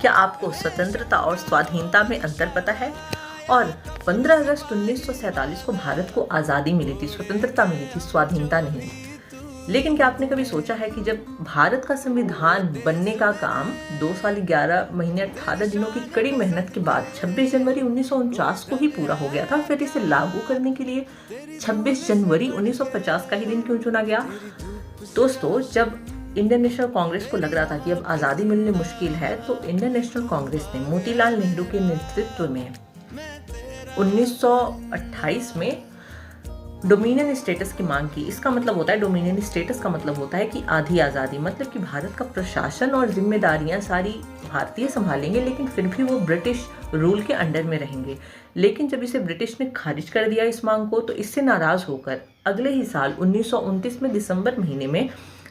क्या आपको स्वतंत्रता और स्वाधीनता में अंतर पता है? और 15 अगस्त 1947 को भारत को आज़ादी मिली थी, स्वतंत्रता मिली थी, स्वाधीनता नहीं। लेकिन क्या आपने कभी सोचा है कि जब भारत का संविधान बनने का काम 2 साल 11 महीने 18 दिनों की कड़ी मेहनत के बाद 26 जनवरी 1949 को ही पूरा हो गया था, फिर इसे लागू करने के लिए 26 जनवरी 1950 का ही दिन क्यों चुना गया? दोस्तों, जब इंडियन नेशनल कांग्रेस को लग रहा था कि अब आज़ादी मिलनी मुश्किल है, तो इंडियन नेशनल कांग्रेस ने मोतीलाल नेहरू के नेतृत्व में 1928 में डोमिनियन स्टेटस की मांग की। इसका मतलब होता है, डोमिनियन स्टेटस का मतलब होता है कि आधी आज़ादी, मतलब कि भारत का प्रशासन और जिम्मेदारियां सारी भारतीय संभालेंगे, लेकिन फिर भी वो ब्रिटिश रूल के अंडर में रहेंगे। लेकिन जब इसे ब्रिटिश ने खारिज कर दिया इस मांग को, तो इससे नाराज होकर अगले ही साल 1929 में दिसंबर महीने में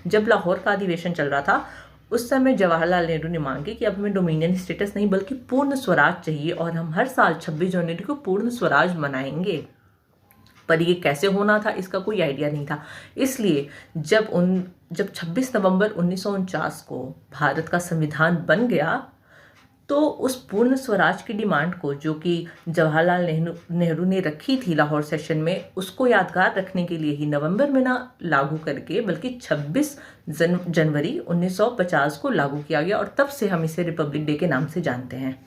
जब लाहौर का अधिवेशन चल रहा था, उस समय जवाहरलाल नेहरू ने मांगी कि अब हमें डोमिनियन स्टेटस नहीं बल्कि पूर्ण स्वराज चाहिए और हम हर साल 26 जनवरी को पूर्ण स्वराज मनाएंगे। पर ये कैसे होना था, इसका कोई आइडिया नहीं था। इसलिए जब 26 नवंबर 1949 को भारत का संविधान बन गया, तो उस पूर्ण स्वराज की डिमांड को, जो कि जवाहरलाल नेहरू ने रखी थी लाहौर सेशन में, उसको यादगार रखने के लिए ही नवंबर में ना लागू करके बल्कि 26 जनवरी 1950 को लागू किया गया और तब से हम इसे रिपब्लिक डे के नाम से जानते हैं।